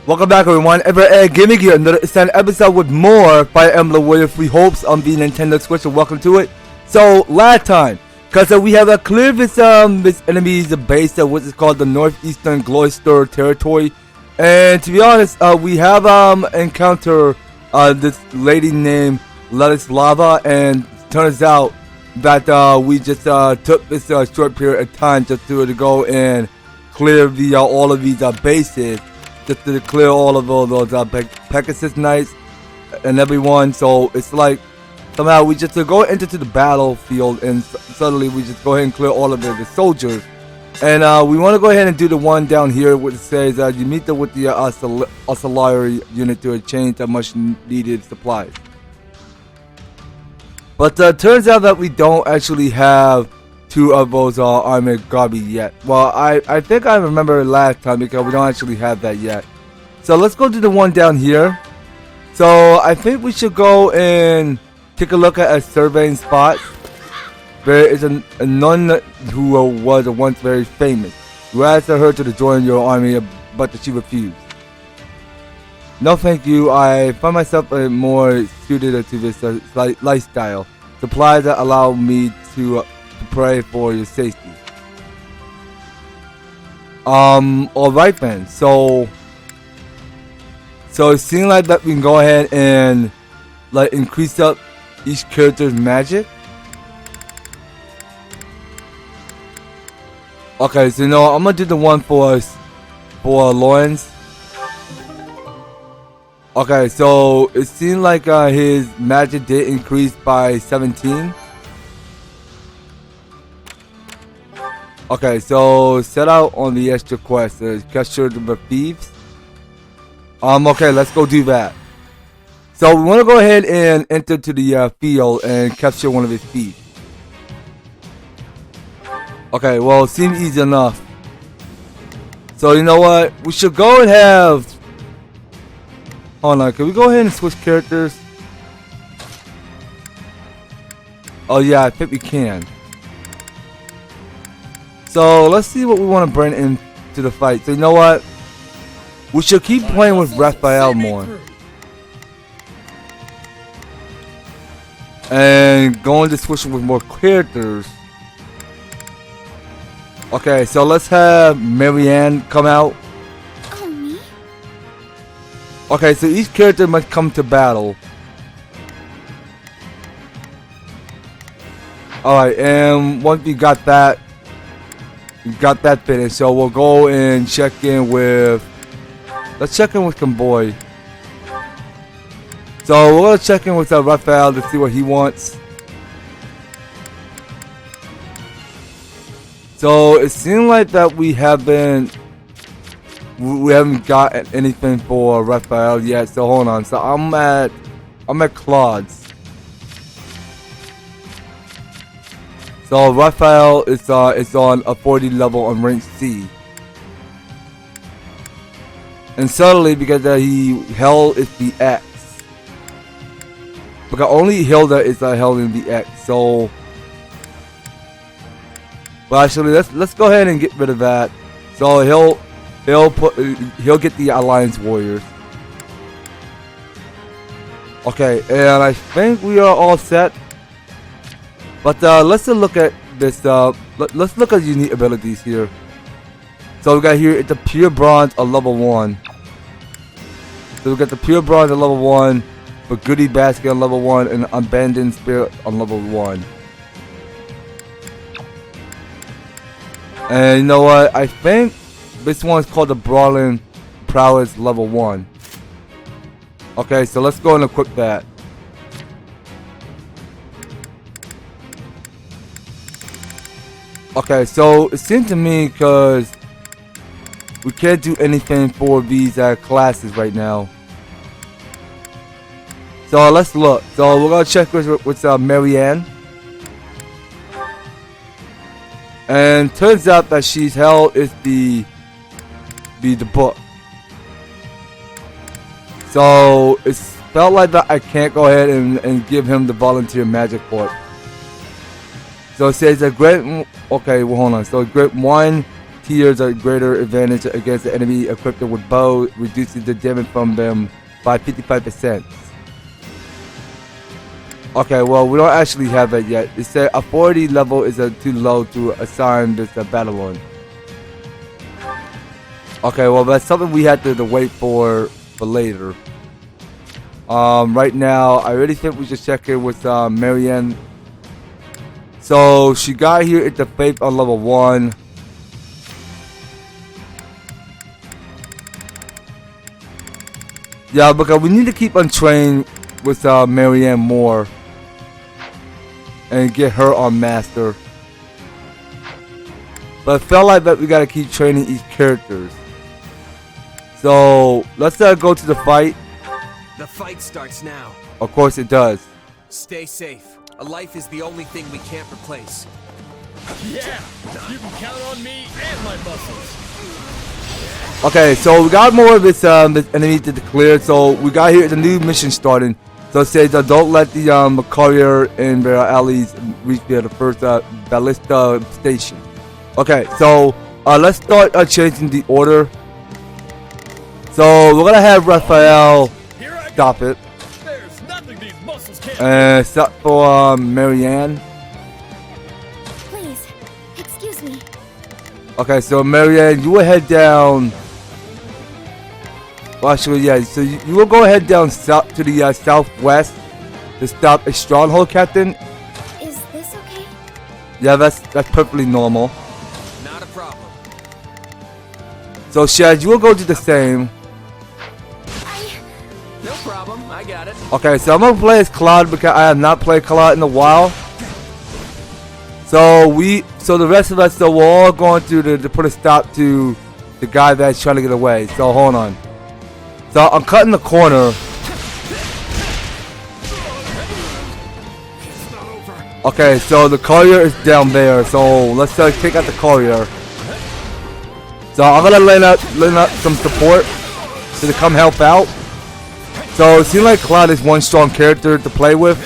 Welcome back, everyone. Giving you another extended episode with more Fire Emblem Warrior Free Hopes on the Nintendo Switch. So welcome to it. So last time, because we have cleared this enemy's base, which is called the Northeastern Gloucester Territory, and to be honest, we have encountered this lady named Ladislava, and turns out that we just took this short period of time just to go and clear the all of these bases. Just to clear all of those Pegasus Knights and everyone. So it's like somehow we just go into the battlefield and suddenly we just go ahead and clear all of the soldiers. And we want to go ahead and do the one down here which says you meet with the auxiliary unit to exchange the much needed supplies. But turns out that we don't actually have two of those armored garbage yet. Well, I think I remember last time because we don't actually have that yet. So let's go to the one down here. So I think we should go and take a look at a surveying spot. There is a nun who was once very famous. You asked her to join your army, but she refused. No thank you, I find myself more suited to this lifestyle. Supplies that allow me to pray for your safety. Alright then, so it seems like that we can go ahead and increase up each character's magic. Okay, so I'm gonna do the one for Lawrence. Okay, so it seems like his magic did increase by 17. Okay, so set out on the extra quest, capture the thieves. Okay, let's go do that. So we want to go ahead and enter to the field and capture one of his thieves. Okay, well, it seems easy enough. So you know what? We should go and have. Hold on, can we go ahead and switch characters? Oh yeah, I think we can. So let's see what we want to bring into the fight. So you know what? We should keep playing with Raphael more. And going to switch with more characters. Okay, so let's have Marianne come out. Oh, me? Okay, so each character must come to battle. Alright, and once we got that finished, so we'll go and check in with. Let's check in with Convoy. So we're gonna check in with Raphael to see what he wants. So it seems like that we haven't got anything for Raphael yet. So hold on. So I'm at Claude's. So Raphael is on a 40 level on rank C. And suddenly because he held is the X. Because only Hilda is held in the X. So but actually let's go ahead and get rid of that. So he'll get the Alliance Warriors. Okay, and I think we are all set. But let's look at this. Let's look at unique abilities here. So we got here it's the pure bronze of level 1. So we got the pure bronze on level 1, the goodie basket on level 1, and abandoned spirit on level 1. And you know what? I think this one's called the brawling prowess level 1. Okay, so let's go and equip that. Okay, so it seems to me because we can't do anything for these classes right now. So let's look. So we're gonna check with Marianne, and turns out that she's held is the book. So it's felt like that I can't go ahead and give him the volunteer magic for it. So it says a great. Okay, well hold on. So great 1 Musketeers are greater advantage against the enemy equipped with bow, reducing the damage from them by 55%. Okay, well, we don't actually have that yet. It said authority level is too low to assign this battle on. Okay, well, that's something we had to wait for later. Right now, I really think we should check in with Marianne. So she got here at the faith on level 1. Yeah, because we need to keep on training with Marianne more and get her on master. But I felt like that we gotta keep training each characters. So let's go to the fight. The fight starts now. Of course it does. Stay safe. A life is the only thing we can't replace. Yeah, you can count on me and my muscles. Okay, so we got more of this enemy to clear. So we got here the new mission starting. So it says don't let the courier and their allies reach the first ballista station. Okay, so let's start changing the order. So we're gonna have Raphael stop it. There's nothing these muscles can't And stop for Marianne. Please, excuse me. Okay, so Marianne, you will head down. Well, actually, yeah. So you will go ahead down south to the southwest to stop a stronghold, Captain. Is this okay? Yeah, that's perfectly normal. Not a problem. So Shad, you will go do the same. No problem. I got it. Okay, so I'm gonna play as Claude because I have not played Claude in a while. So the rest of us, so we're all going to put a stop to the guy that's trying to get away. So hold on. So I'm cutting the corner. Okay, so the courier is down there. So let's take out the courier. So I'm gonna lay out some support to come help out. So it seems like Cloud is one strong character to play with.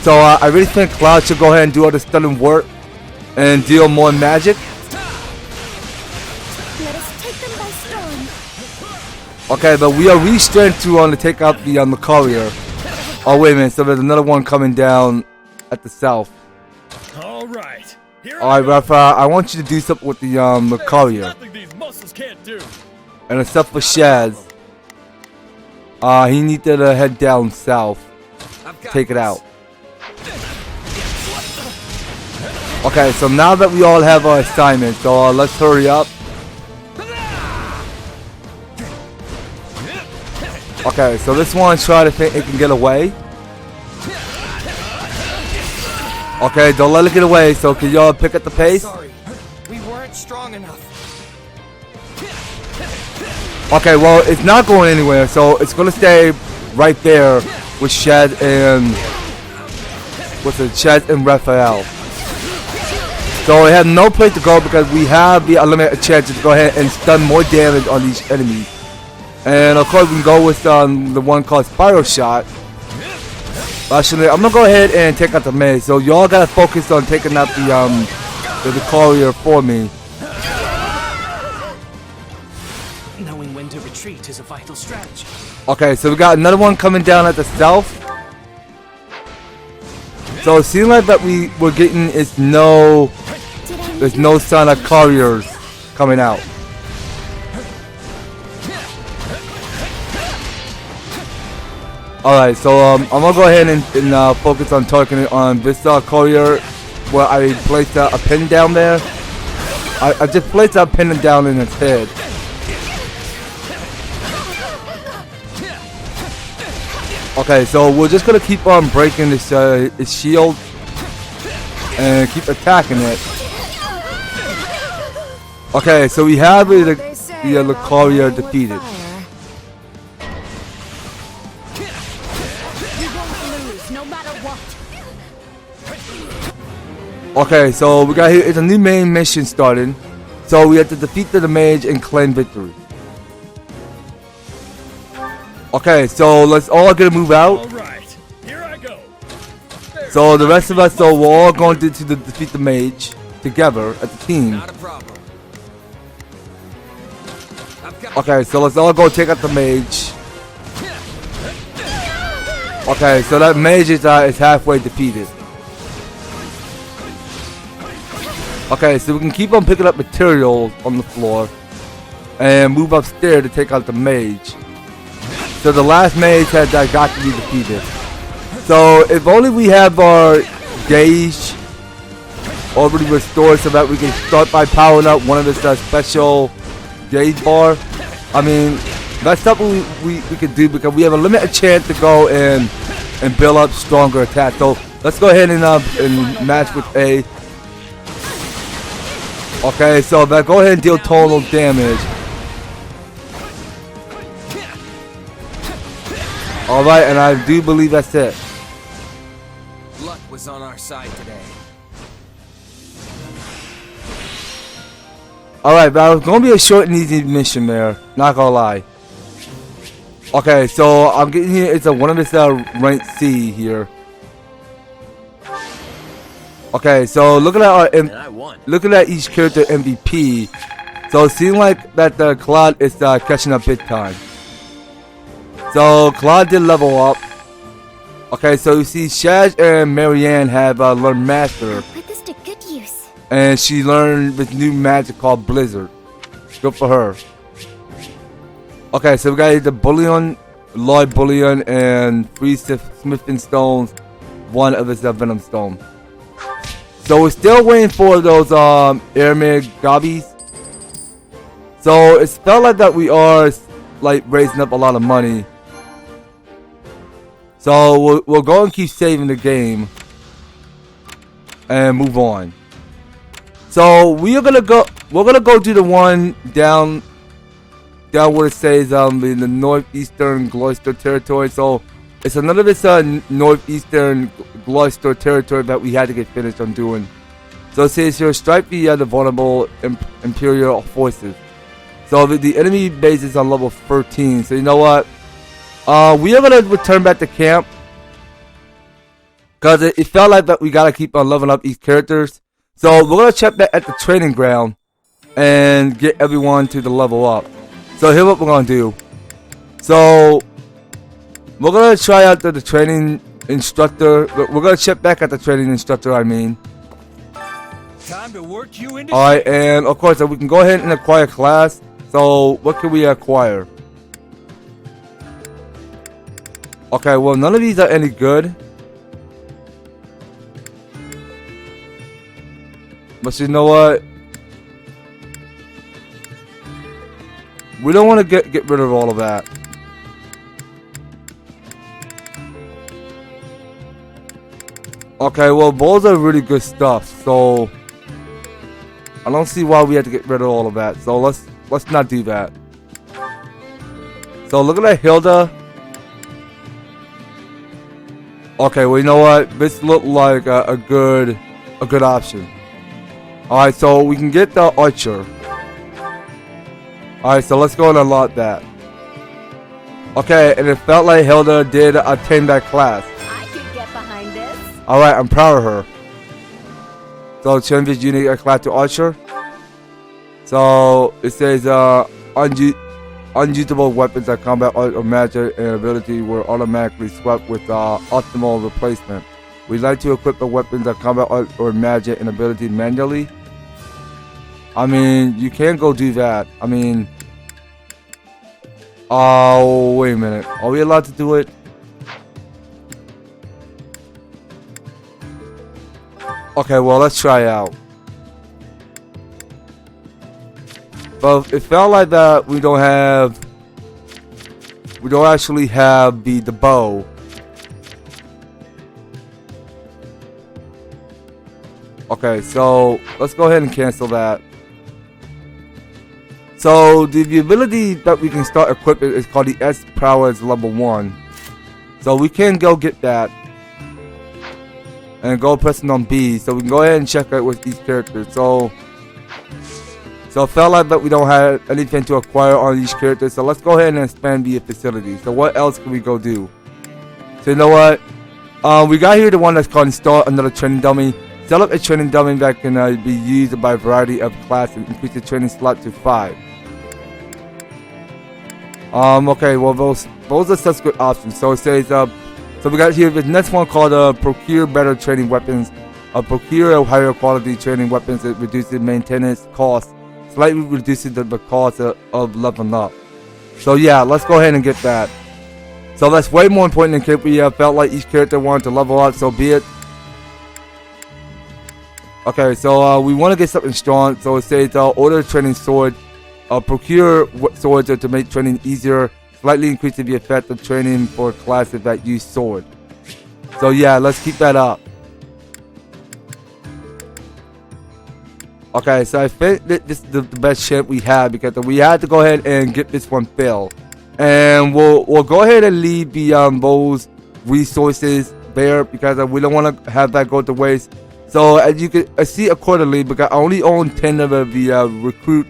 So I really think Cloud should go ahead and do all the stunning work and deal more magic. Let us take them by storm. Okay, but we are restrained to take out the courier. Oh wait a minute, so there's another one coming down at the south. All right. Alright, Rafa, I want you to do something with the courier. Nothing these muscles can't do. And except for Shaz, he needs to head down south. Take it out. Okay, so now that we all have our assignment, so let's hurry up. Okay, so this one try to think it can get away. Okay, don't let it get away. So can y'all pick up the pace? Sorry, we weren't strong enough. Okay, well it's not going anywhere, so it's gonna stay right there with Shed and Shed and Raphael. So it has no place to go because we have the unlimited chance to go ahead and stun more damage on these enemies. And of course we can go with the one called Spiral Shot. Actually, I'm gonna go ahead and take out the maze. So y'all gotta focus on taking out the courier for me. Knowing when to retreat is a vital strategy. Okay, so we got another one coming down at the south. So it seems like that we're getting there's no sign of couriers coming out. Alright, so I'm gonna go ahead and focus on targeting on this courier where I placed a pin down there. I just placed a pin down in its head. Okay, so we're just gonna keep on breaking this shield and keep attacking it. Okay, so we have the courier defeated. Okay, so we got here. It's a new main mission starting. So we have to defeat the mage and claim victory. Okay, so let's all get a move out. All right, here I go. So the rest of us, so we're all going to defeat the mage together as a team. Not a problem. Okay, so let's all go take out the mage. Okay, so that mage is halfway defeated. Okay, so we can keep on picking up materials on the floor and move upstairs to take out the mage. So the last mage has got to be defeated. So if only we have our gauge already restored so that we can start by powering up one of the special gauge bar. I mean, that's something we can do because we have a limited chance to go and build up stronger attacks. So let's go ahead and match with A. Okay, so that go ahead and deal total damage. Alright, and I do believe that's it. Luck was on our side today. Alright, but it's gonna be a short and easy mission there. Not gonna lie. Okay, so I'm getting here. It's one of this rank C here. Okay, so looking at our looking at each character MVP. So it seems like that Claude is catching up big time. So Claude did level up. Okay, so you see Shaz and Marianne have learned Master. Put this to good use. And she learned this new magic called Blizzard. Good for her. Okay, so we got the Bullion, Lloyd Bullion, and 3 Smithing Stones, 1 of his Venom Stone. So we're still waiting for those Airmid Gobbies. So it's felt like that we are like raising up a lot of money. So we'll go and keep saving the game and move on. So we're gonna go do the one down where it says in the northeastern Gloucester territory. So it's another this northeastern Gloucester territory that we had to get finished on doing. So it says here, strike the vulnerable Imperial forces. So the enemy base is on level 13. So you know what? We are gonna return back to camp because it felt like that we gotta keep on leveling up these characters. So we're gonna check back at the training ground and get everyone to the level up. So here's what we're gonna do. So we're gonna try out the training instructor. We're gonna check back at the training instructor. I mean. Time to work you into. All right, and of course we can go ahead and acquire class. So what can we acquire? Okay, well none of these are any good. But you know what? We don't want to get rid of all of that. Okay, well balls are really good stuff, so I don't see why we have to get rid of all of that. So let's not do that. So looking at Hilda. Okay, well you know what? This looked like a good option. Alright, so we can get the Archer. Alright, so let's go and unlock that. Okay, and it felt like Hilda did attain that class. I could get behind this. Alright, I'm proud of her. So change this unique class to Archer. So it says unusable weapons at combat or magic and ability were automatically swept with optimal replacement. We'd like to equip the weapons of combat or magic and ability manually. I mean, you can't go do that. I mean, oh, wait a minute. Are we allowed to do it? Okay, well, let's try out. But it felt like that we don't actually have the bow. Okay, so let's go ahead and cancel that. So the ability that we can start equipping is called the S Prowess level 1. So we can go get that and go pressing on B. So we can go ahead and check out with these characters. So it felt like that we don't have anything to acquire on these characters. So let's go ahead and expand the facility. So what else can we go do? So you know what? We got here the one that's called install another training dummy. Set up a training dummy that can be used by a variety of classes. Increase the training slot to 5. Okay, well those are such good options. So it says so we got here the next one called procure better training weapons. Procure a higher quality training weapons. It reduces maintenance costs, slightly reduces the cost of leveling up. So yeah, let's go ahead and get that. So that's way more important in case we felt like each character wanted to level up, so be it. Okay, so we want to get something strong. So it says order a training sword. Procure swords to make training easier, slightly increasing the effect of training for classes that use sword. So yeah, let's keep that up. Okay, so I think that this is the best ship we have because we had to go ahead and get this one filled, and we'll go ahead and leave the those resources there because we don't want to have that go to waste. So as you can see accordingly, because I only own 10 of the recruit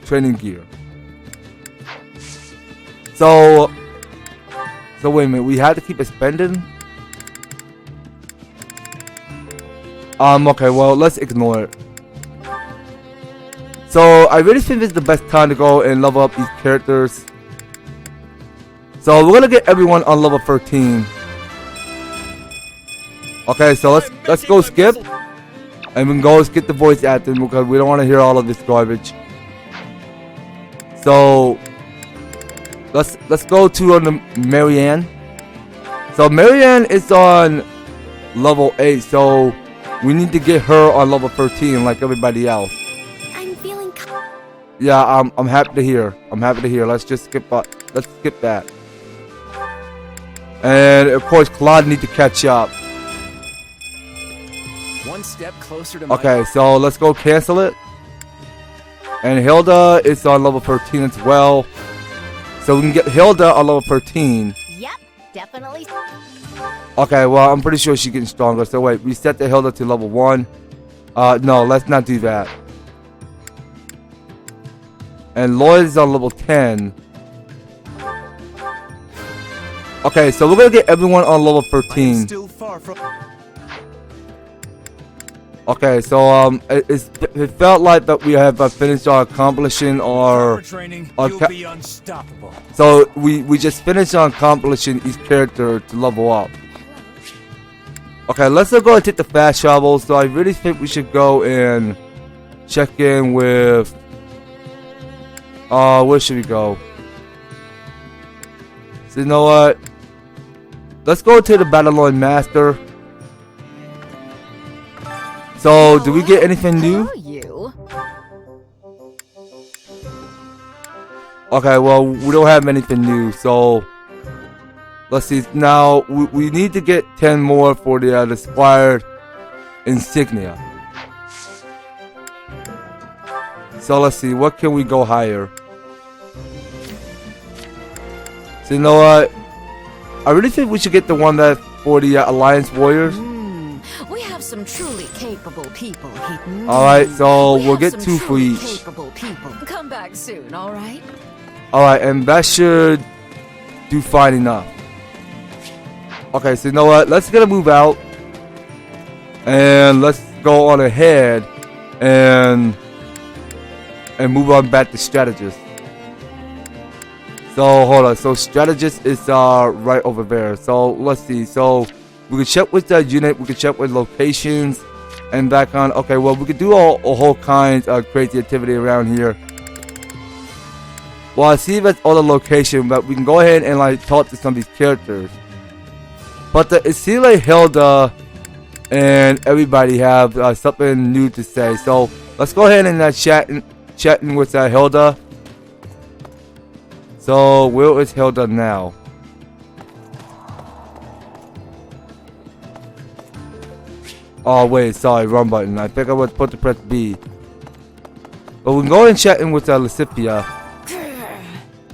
training gear. So wait a minute, we had to keep expending. Okay, well let's ignore it. So I really think this is the best time to go and level up these characters. So we're gonna get everyone on level 13. Okay, so let's go skip, and we can go skip the voice acting because we don't want to hear all of this garbage. So let's go to Marianne. So Marianne is on level 8, so we need to get her on level 13 like everybody else. Yeah, I'm happy to hear. Let's just skip that. And of course, Claude needs to catch up. One step closer to my... Okay, so let's go cancel it. And Hilda is on level 13 as well. So we can get Hilda on level 13. Yep, definitely. Okay, well, I'm pretty sure she's getting stronger. So wait, we set the Hilda to level 1. No, let's not do that. And Lloyd is on level 10. Okay, so we're gonna get everyone on level 13. Still far from... Okay, so it felt like that we have finished our accomplishing our training. our You'll be unstoppable. so we just finished on accomplishing each character to level up. Okay, let's go and take the fast travel. So I really think we should go and check in with where should we go? So you know what? Let's go to the Battleline Master. So, do we get anything new? Okay, well, we don't have anything new, so let's see. Now, we need to get 10 more for the Squire Insignia. So, let's see. What can we go higher? So, you know what? I really think we should get the one that for the Alliance Warriors. We have some truly capable people here. Alright, so we'll get 2 for each. Capable people. Come back soon, alright? Alright, and that should do fine enough. Okay, so you know what? Let's get a move out. And let's go on ahead and move on back to strategist. So hold on, so strategist is right over there. So let's see. So we can check with the unit, we can check with locations and that kind. Okay, well we could do a whole kind of crazy activity around here. Well, I see that's all the location, but we can go ahead and like talk to some of these characters. But it seems like Hilda and everybody have something new to say. So let's go ahead and chatting with Hilda. So where is Hilda now? Oh wait, sorry, wrong button. I think I was supposed to press B. But we can go and chat in with Lysithea.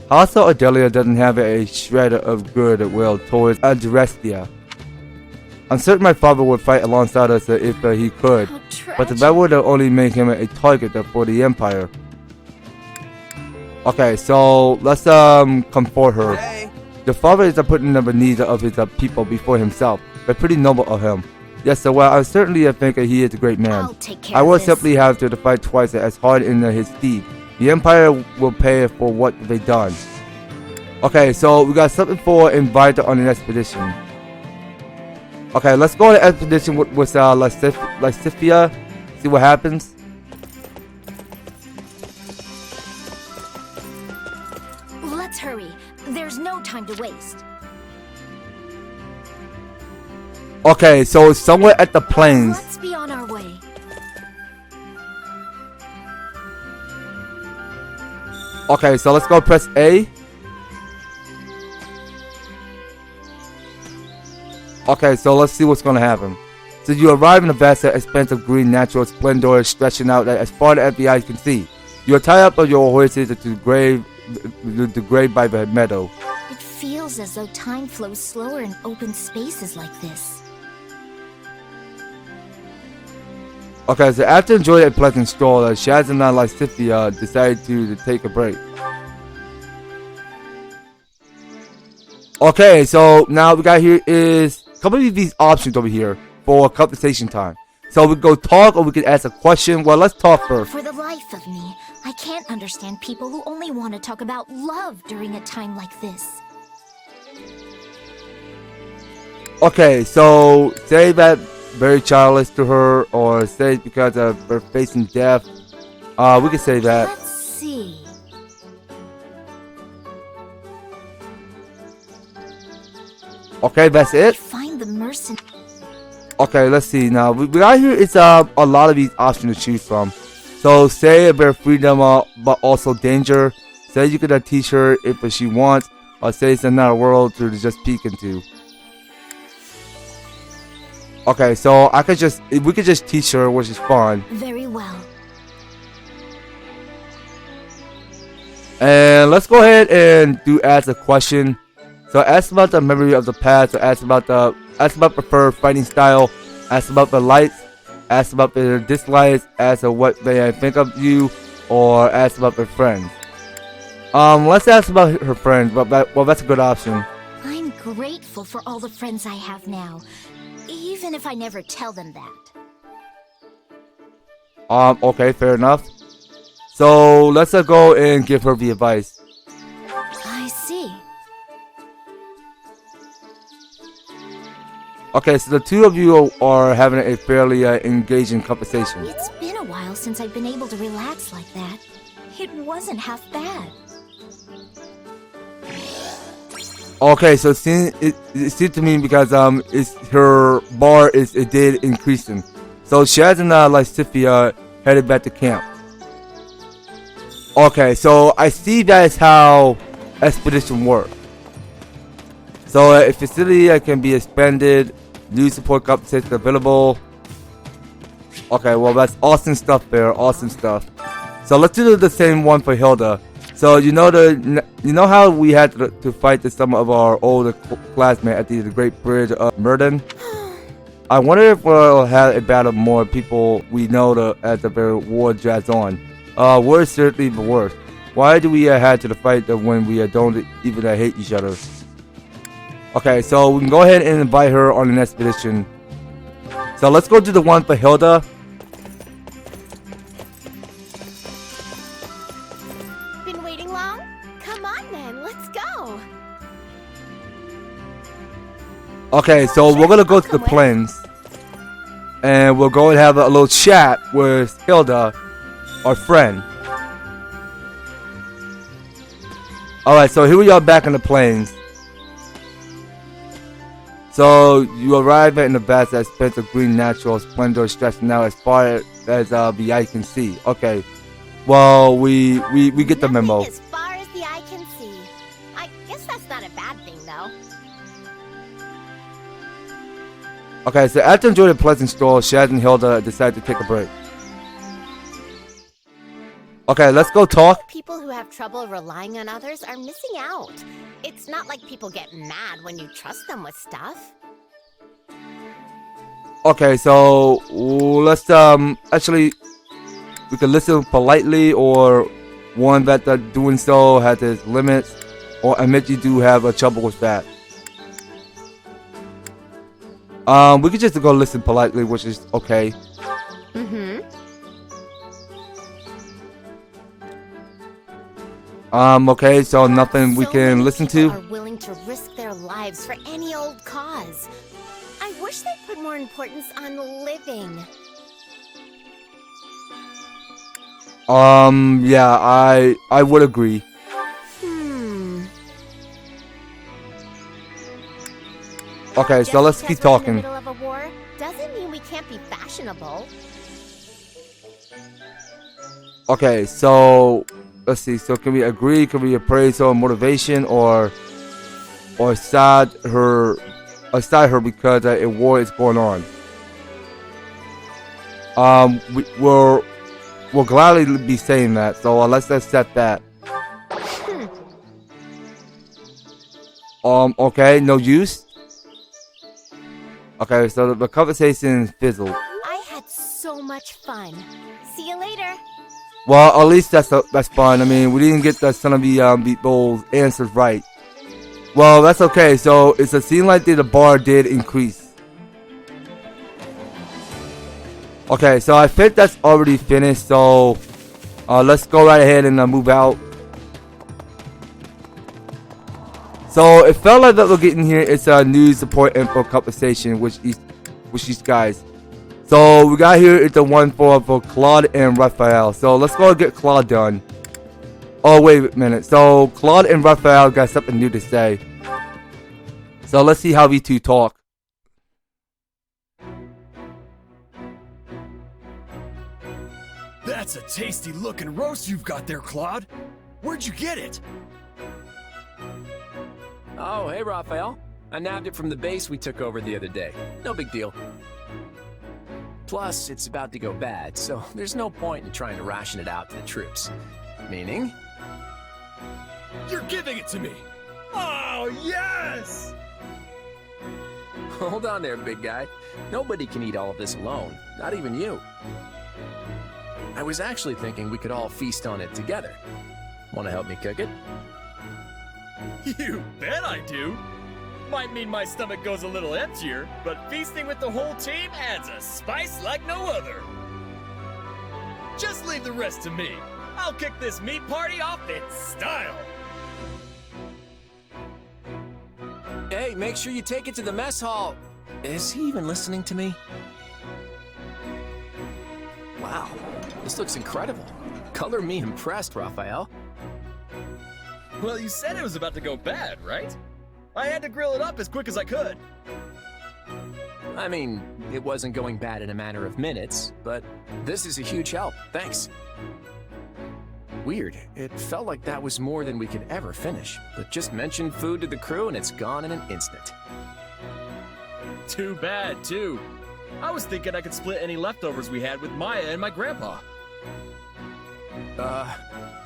Also, Adelia doesn't have a shred of goodwill towards Adrestia. I'm certain my father would fight alongside us if he could, but that would only make him a target for the Empire. Okay, so let's comfort her. Hey. The father is putting the needs of his people before himself, but pretty noble of him. Yes, so well, I certainly think he is a great man. I will simply have to fight twice as hard in his stead. The Empire will pay for what they've done. Okay, so we got something for invite on an expedition. Okay, let's go on an expedition with Lysithia. See what happens. Let's hurry. There's no time to waste. Okay, so it's somewhere at the plains. Let's be on our way. Okay, so let's go press A. Okay, so let's see what's gonna happen. So you arrive in a vast expanse of green natural splendor stretching out as far as the eye can see. You are tied up on your horses to the grave by the meadow. It feels as though time flows slower in open spaces like this. Okay, so after enjoying a pleasant stroll, Shaz and Lysithia decided to take a break. Okay, so now we got here is a couple of these options over here for conversation time. So we go talk or we can ask a question. Well, let's talk first. For the life of me, I can't understand people who only want to talk about love during a time like this. Okay, so say that very childless to her, or say because of her facing death. We can say that. Let's see. Okay, that's it. Find the mercenary. Okay, let's see now. We got here is a lot of these options to choose from. So say about freedom, but also danger. Say you could teach her if she wants, or say it's another world to just peek into. Okay, so we could just teach her, which is fun. Very well. And let's go ahead and ask a question. So ask about the memory of the past, or ask about preferred fighting style, ask about the likes, ask about the dislikes, ask what they think of you, or ask about their friends. Let's ask about her friends, well that's a good option. I'm grateful for all the friends I have now, even if I never tell them that. Okay, fair enough. So let's go and give her the advice. I see. Okay, so the two of you are having a fairly engaging conversation. It's been a while since I've been able to relax like that. It wasn't half bad. Okay, so it seems to me because her bar did increasing. So Shaz and Lysithia headed back to camp. Okay, so I see that is how expedition works. So a facility can be expanded, new support compensation available. Okay, well that's awesome stuff there, awesome stuff. So let's do the same one for Hilda. So you know how we had to fight some of our older classmates at the Great Bridge of Murden? I wonder if we'll have a battle more people we know as the very war drags on. We're certainly the worst. Why do we have to fight when we don't even hate each other? Okay, so we can go ahead and invite her on an expedition. So let's go to the one for Hilda. Been waiting long? Come on then, let's go. Okay, so we're gonna go to the plains, and we'll go and have a little chat with Hilda, our friend. Alright, so here we are back in the plains. So you arrive in the vast expanse of green natural splendor stretching out as far as the eye can see. Okay, well we get the memo. As far as the eye can see. I guess that's not a bad thing though. Okay, so after enjoying a pleasant stroll, Shaz and Hilda decide to take a break. Okay, let's go talk. People who have trouble relying on others are missing out. It's not like people get mad when you trust them with stuff. Okay, so let's actually we can listen politely, or one that doing so has its limits, or admit you do have a trouble with that. We could just go listen politely, which is okay. Okay, so nothing we So can many listen people to. are willing to risk their lives for any old cause. I wish they'd put more importance on living. Yeah, I would agree. Okay, so let's keep Just because we're in talking. the middle of a war doesn't mean we can't be fashionable. Okay, so let's see. So can we agree? Can we appraise her motivation or side her because a war is going on? We'll gladly be saying that. So let's accept that. Okay, no use. Okay, so the conversation fizzled. I had so much fun. See you later. Well, at least that's fine. I mean, we didn't get the son of the those answers right. Well, that's okay. So it's a scene like the bar did increase. Okay, so I think that's already finished. So let's go right ahead and move out. So it felt like that we're getting here. It's a news support info conversation with these guys. So we got here. It's the one for Claude and Raphael. So let's go and get Claude done. Oh wait a minute. So Claude and Raphael got something new to say. So let's see how we two talk. That's a tasty looking roast you've got there, Claude. Where'd you get it? Oh, hey, Raphael. I nabbed it from the base we took over the other day. No big deal. Plus, it's about to go bad, so there's no point in trying to ration it out to the troops. Meaning? You're giving it to me! Oh, yes! Hold on there, big guy. Nobody can eat all of this alone, not even you. I was actually thinking we could all feast on it together. Want to help me cook it? You bet I do! Might mean my stomach goes a little emptier, but feasting with the whole team adds a spice like no other. Just leave the rest to me. I'll kick this meat party off in style. Hey, make sure you take it to the mess hall. Is he even listening to me? Wow, this looks incredible. Color me impressed, Raphael. Well, you said it was about to go bad, right? I had to grill it up as quick as I could. I mean, it wasn't going bad in a matter of minutes, but this is a huge help. Thanks. Weird. It felt like that was more than we could ever finish, but just mention food to the crew and it's gone in an instant. Too bad, too. I was thinking I could split any leftovers we had with Maya and my grandpa.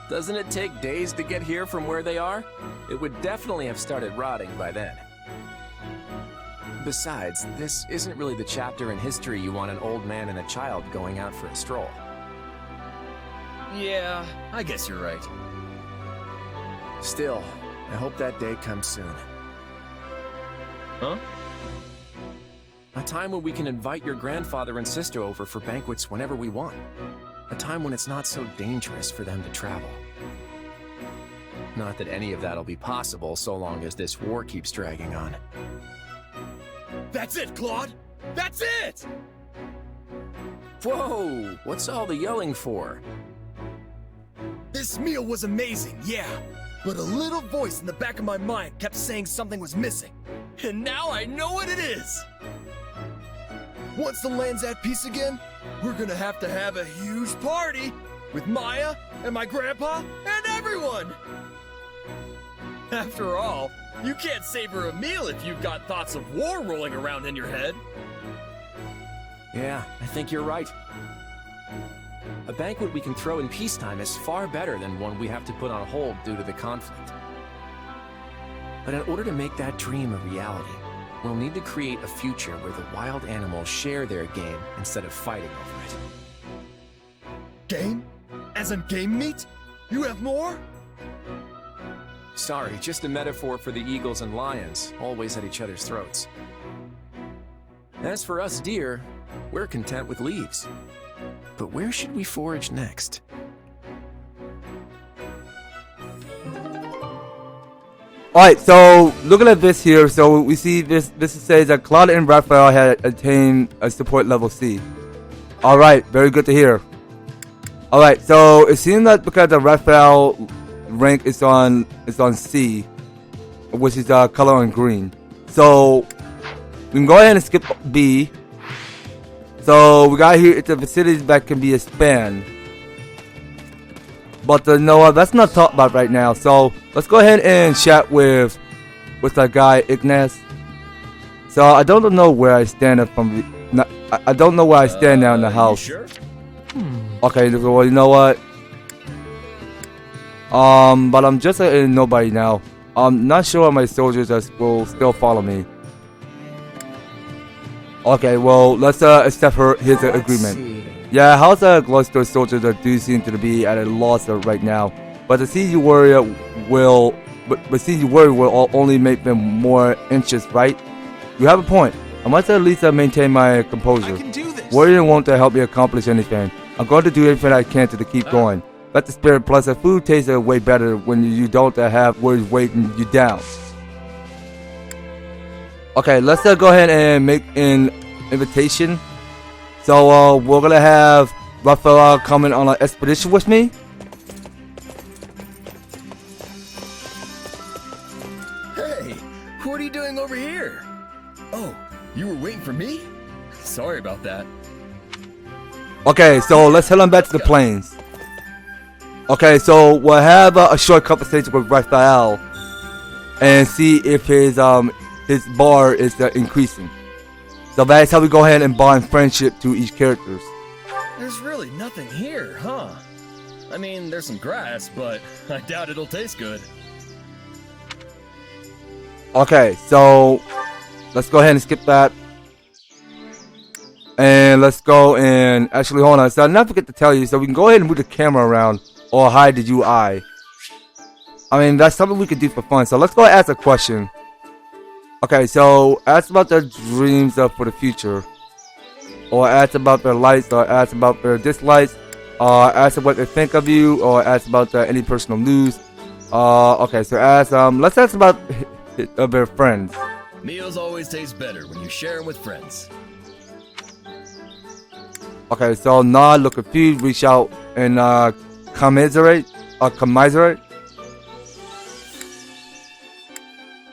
Doesn't it take days to get here from where they are? It would definitely have started rotting by then. Besides, this isn't really the chapter in history you want an old man and a child going out for a stroll. Yeah, I guess you're right. Still, I hope that day comes soon. Huh? A time when we can invite your grandfather and sister over for banquets whenever we want. A time when it's not so dangerous for them to travel. Not that any of that'll be possible so long as this war keeps dragging on. That's it, Claude! That's it! Whoa! What's all the yelling for? This meal was amazing, yeah. But a little voice in the back of my mind kept saying something was missing. And now I know what it is! Once the land's at peace again, we're gonna have a huge party with Maya and my grandpa and everyone! After all, you can't savor a meal if you've got thoughts of war rolling around in your head. Yeah, I think you're right. A banquet we can throw in peacetime is far better than one we have to put on hold due to the conflict. But in order to make that dream a reality, we'll need to create a future where the wild animals share their game instead of fighting over it. Game? As in game meat? You have more? Sorry, just a metaphor for the eagles and lions, always at each other's throats. As for us deer, we're content with leaves. But where should we forage next? Alright, so looking at this here, so we see this says that Claudia and Raphael had attained a support level C. Alright, very good to hear. Alright, so it seems that because the Raphael rank is on C, which is color in green. So we can go ahead and skip B. So we got here, it's a facility that can be expanded. But no, that's not talked about right now. So let's go ahead and chat with our guy Ignace. So I don't know where I stand I don't know where I stand now in the house. Sure? Okay, well, you know what? But I'm just a nobody now. I'm not sure my soldiers will still follow me. Okay, well, let's accept his agreement. Yeah, how's Gloucester soldiers do seem to be at a loss right now, but the siege warrior will, only make them more anxious, right? You have a point. I must at least maintain my composure. I can do this. Warrior won't help me accomplish anything. I'm going to do everything I can to keep going. Let the spirit plus the food tastes way better when you don't have worries weighing you down. Okay, let's go ahead and make an invitation. So we're gonna have Raphael coming on an expedition with me. Hey, what are you doing over here? Oh, you were waiting for me? Sorry about that. Okay, so let's head on back to the plains. Okay, so we'll have a short conversation with Raphael and see if his bar is increasing. So that's how we go ahead and bond friendship to each characters. There's really nothing here, huh? I mean, there's some grass, but I doubt it'll taste good. Okay, so let's go ahead and skip that. And let's go and actually hold on. So I not forget to tell you, so we can go ahead and move the camera around or hide the UI. I mean, that's something we could do for fun. So let's go ask a question. Okay, so ask about their dreams for the future, or ask about their likes, or ask about their dislikes, ask what they think of you, or ask about any personal news. Okay, so ask let's ask about their friends. Meals always taste better when you share them with friends. Okay, so nod, look confused, reach out and commiserate.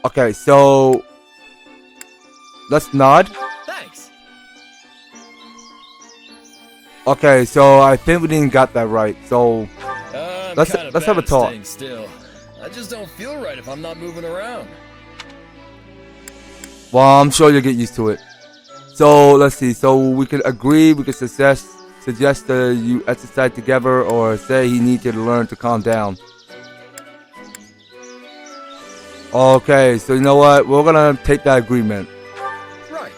Okay, so let's nod. Thanks. Okay, so I think we didn't got that right. So let's have a talk. Still, I just don't feel right if I'm not moving around. Well, I'm sure you'll get used to it. So let's see. So we could agree. We could suggest you exercise together, or say he needs to learn to calm down. Okay, so you know what? We're gonna take that agreement. Right.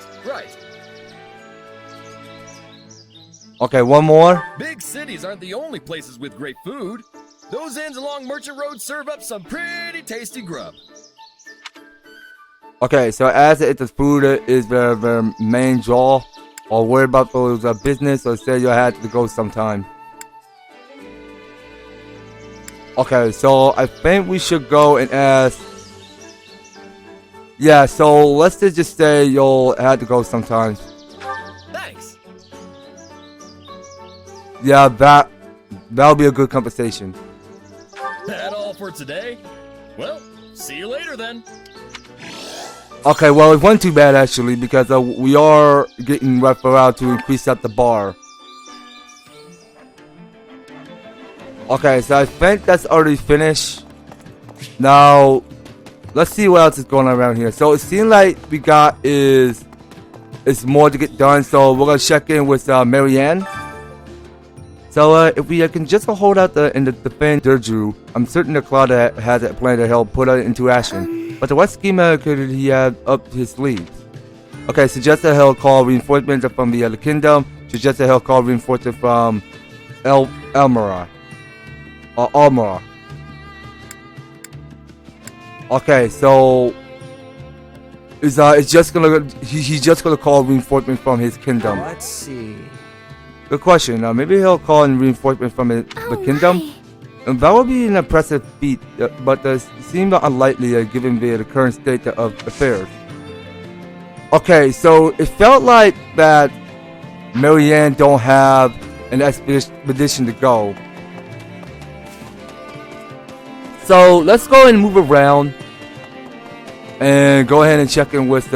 Okay, one more. Big cities aren't the only places with great food. Those inns along Merchant Road serve up some pretty tasty grub. Okay, so as if the food is their main draw, or worry about those business, or say you had to go sometime. Okay, so I think we should go and ask. Yeah, so let's just say you'll have to go sometimes. Thanks. Yeah, that'll be a good conversation. That all for today? Well, see you later then. Okay, well, it wasn't too bad actually, because we are getting Raphael to increase up the bar. Okay, so I think that's already finished. Now, let's see what else is going on around here. So it seems like we got is more to get done. So we're gonna check in with Marianne. So if we can just hold out in the defend Durju, I'm certain the Cloud has a plan to help put it into action. But what scheme could he have up his sleeves? Okay, suggest that he'll call reinforcements from the kingdom. Suggest that he'll call reinforcements from Almora. Okay, so he's just gonna call reinforcement from his kingdom. Let's see. Good question. Maybe he'll call in reinforcement from the kingdom. And that would be an impressive feat, but seemed unlikely given the current state of affairs. Okay, so it felt like that Marianne don't have an expedition to go. So let's go ahead and move around and go ahead and check in with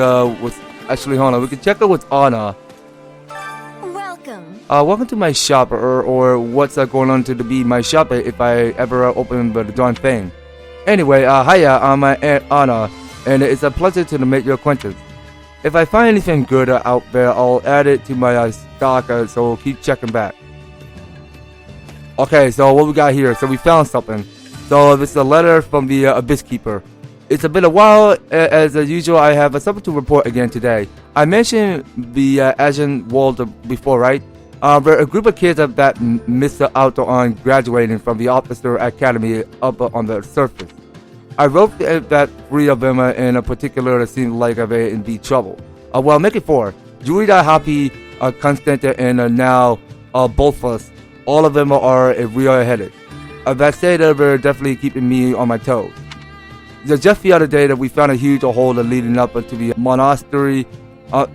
actually, hold on, we can check in with Anna. Welcome. Welcome to my shop, or what's going on to be my shop if I ever open the darn thing. Anyway, hiya, I'm my Aunt Anna, and it's a pleasure to make your acquaintance. If I find anything good out there, I'll add it to my stock, so keep checking back. Okay, so what we got here? So we found something. So this is a letter from the Abyss Keeper. It's been a while, as usual. I have something to report again today. I mentioned the Asian world before, right? There are a group of kids that missed out on graduating from the officer academy up on the surface. I wrote that 3 of them in particular seemed like they in deep trouble. Well, make it 4. Julia, Happy, Constant, and now both of us. All of them are real-headed. That said, they're definitely keeping me on my toes. Just the other day that we found a huge hole leading up to the monastery.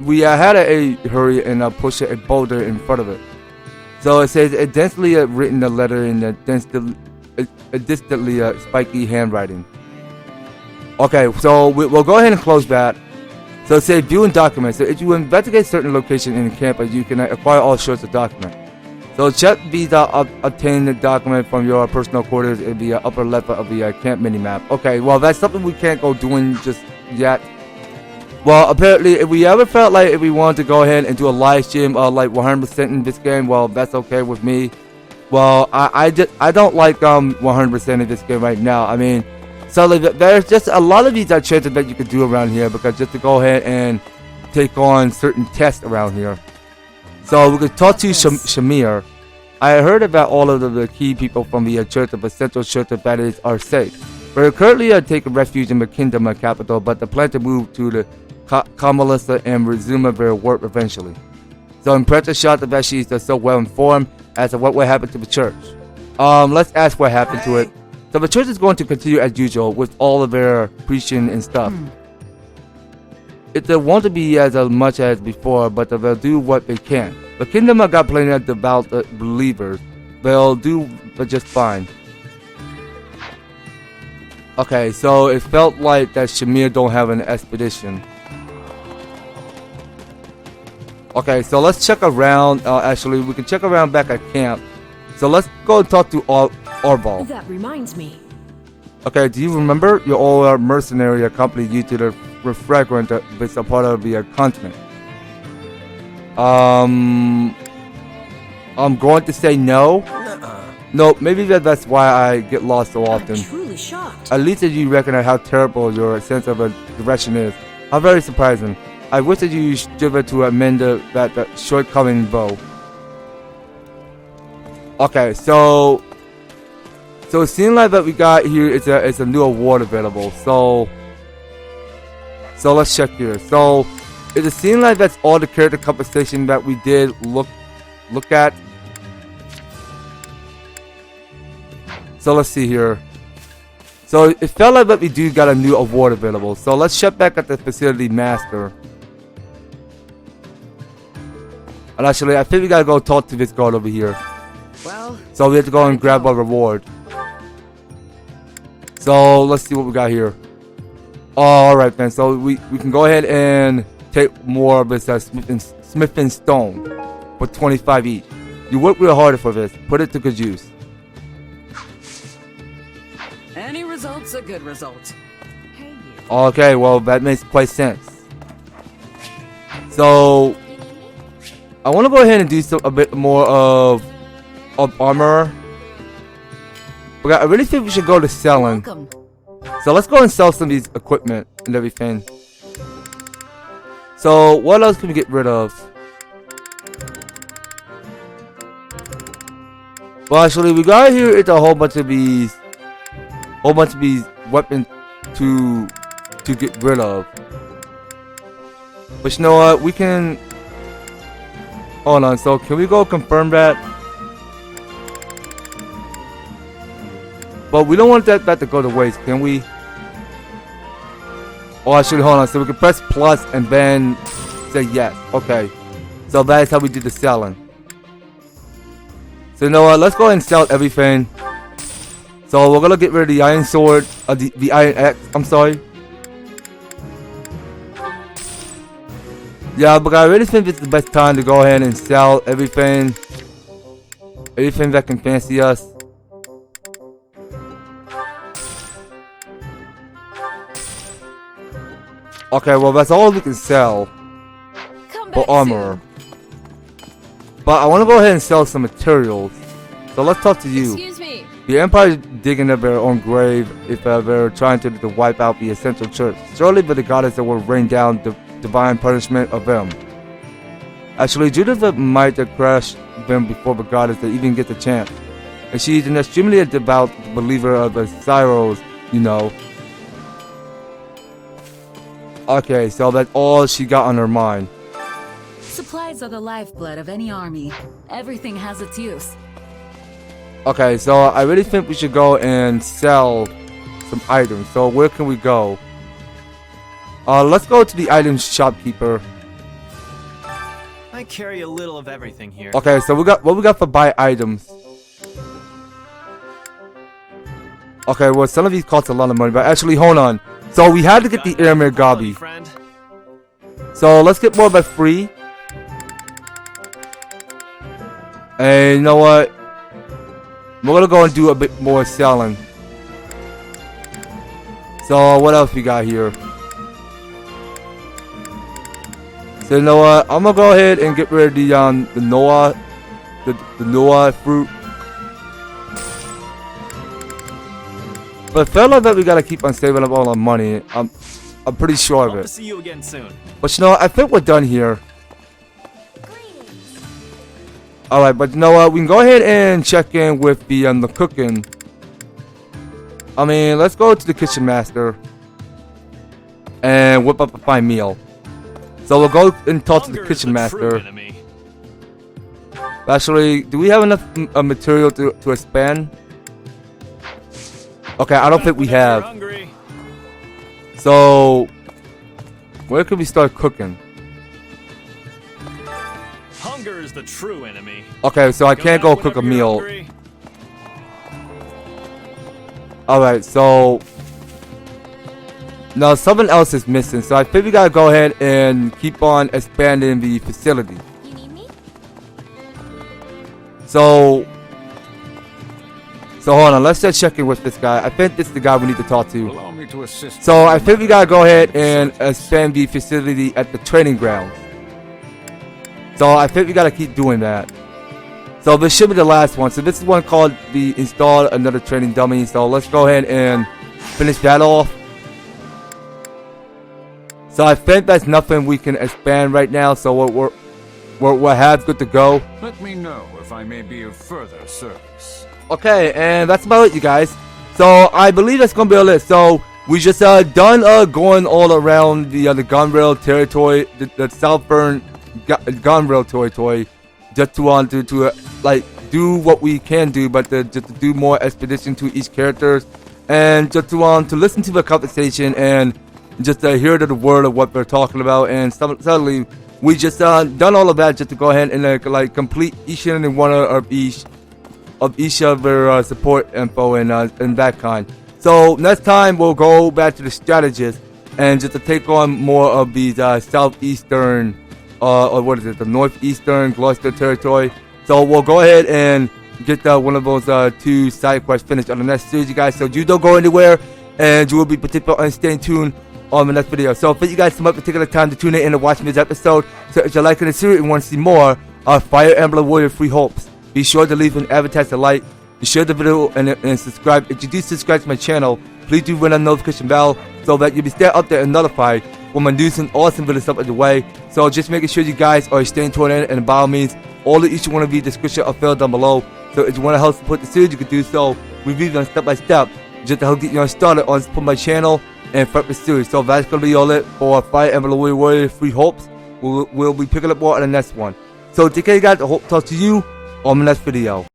We had a hurry and push a boulder in front of it. So it says a densely written letter in a distantly spiky handwriting. Okay, so we'll go ahead and close that. So it says viewing documents. So if you investigate certain location in the campus, you can acquire all sorts of documents. So check these obtain the document from your personal quarters in the upper left of the camp minimap. Okay, well that's something we can't go doing just yet. Well, apparently if we ever felt like if we wanted to go ahead and do a live stream like 100% in this game, well that's okay with me. Well, I don't like 100% in this game right now. I mean, so like, there's just a lot of these chances that you could do around here, because just to go ahead and take on certain tests around here. So we could talk to Shamir. I heard about all of the key people from the church of the central church of that is are safe. We're currently taking refuge in the kingdom capital, but the plan to move to the Kamalista and resume their work eventually. So I'm pretty shocked that she's so well informed as to what will happen to the church. Let's ask what happened to it. So the church is going to continue as usual with all of their preaching and stuff. It won't be as much as before, but they'll do what they can. The kingdom got plenty of devout believers. They'll do just fine. Okay, so it felt like that Shamir don't have an expedition. Okay, so let's check around. Actually, we can check around back at camp. So let's go and talk to Orval. That reminds me. Okay, do you remember your old mercenary accompanied you to the refragment that's a part of the continent? I'm going to say no. No, maybe that's why I get lost so often. I'm truly shocked. At least you recognize how terrible your sense of direction is. How very surprising. I wish that you strive to amend that shortcoming bow. Okay, so it seems like that we got here it's a new award available. So let's check here. So it seems like that's all the character compensation that we did look at. So let's see here. So it felt like that we do got a new award available. So let's check back at the facility master. And actually, I think we gotta go talk to this guard over here. Well, so we have to go and grab our reward. So let's see what we got here. Alright then, so we can go ahead and take more of this Smith and Stone for 25 each. You work real hard for this. Put it to good use. any result's a good result. Hey, you. Okay, well that makes quite sense. So I want to go ahead and do a bit more of armor. But I really think we should go to selling. Welcome. So let's go and sell some of these equipment and everything. So what else can we get rid of? Well, actually, we got here it's a whole bunch of these weapons to get rid of. But you know what? We can. Hold on. So can we go confirm that? But we don't want that to go to waste, can we? Oh, actually, hold on. So we can press plus and then say yes. Okay. So that is how we do the selling. So you know what? Let's go ahead and sell everything. So we're gonna get rid of the iron sword, the iron axe. I'm sorry. Yeah, but I really think this is the best time to go ahead and sell everything. Everything that can fancy us. Okay, well that's all we can sell for armor. But I want to go ahead and sell some materials. So let's talk to you. Excuse me. The Empire is digging up their own grave if they're trying to wipe out the essential church. Surely but the goddess that will rain down the divine punishment of them. Actually, Judith might have crushed them before the goddess that even gets a chance. And she's an extremely devout believer of the Cyros, you know. Okay, so that's all she got on her mind. Supplies are the lifeblood of any army. Everything has its use. Okay, so I really think we should go and sell some items. So where can we go? Let's go to the items shopkeeper. I carry a little of everything here. Okay, so we got for buy items. Okay, well some of these cost a lot of money, but actually hold on. So we had to get the Airmere Gobby. So let's get more by free. And you know what? We're gonna go and do a bit more selling. So what else we got here? So you know what? I'm gonna go ahead and get rid of the Noah, the Noah fruit. But I feel like that we gotta keep on saving up all our money. I'm pretty sure of Hope it. to see you again soon. But you know what? I think we're done here. Alright, but you know what? We can go ahead and check in with the cooking. I mean, let's go to the kitchen master and whip up a fine meal. So we'll go and talk to the kitchen master. Actually, do we have enough material to expand? Okay, I don't think we have. So, where can we start cooking? Hunger is the true enemy. Okay, so I can't go cook a meal. Alright, so now something else is missing, so I think we gotta go ahead and keep on expanding the facility. You need me? So hold on, let's just check in with this guy. I think this is the guy we need to talk to. Allow me to assist. So I think we gotta go ahead and expand the facility at the training grounds. So I think we gotta keep doing that. So this should be the last one. So this is one called the install another training dummy. So let's go ahead and finish that off. So I think that's nothing we can expand right now. So we're half good to go. Let me know if I may be of further service. Okay, and that's about it, you guys. So I believe that's gonna be all it. So we just done going all around the Goneril territory, the Southburn Goneril territory, just to like do what we can do, but just to do more expedition to each characters, and just to listen to the conversation and just hear the word of what they're talking about. And suddenly we just done all of that just to go ahead and like complete each and every one of each of their support info and that kind. So next time we'll go back to the strategist and just to take on more of these southeastern or what is it, the northeastern Gloucester territory. So we'll go ahead and get one of those 2 side quests finished on the next series, you guys. So you don't go anywhere, and you will be participating and staying tuned on the next video. So thank you guys so much for taking the time to tune in and watching this episode. So if you're liking the series and want to see more of Fire Emblem Warrior Free Hopes, be sure to leave an EVER-TASTIC like, share the video, and subscribe. If you do subscribe to my channel, please do ring that notification bell so that you'll be staying up there and notified when my news and awesome videos up the way. So just making sure you guys are staying tuned in, and by all means, all of each one of you description are filled down below. So if you want to help support the series, you can do so. We review them step by step just to help get you started on support my channel and front the series. So that's gonna be all it for Fire Emblem Warrior Free Hopes. We'll be picking up more on the next one. So take care, guys. I hope to talk to you on the next video.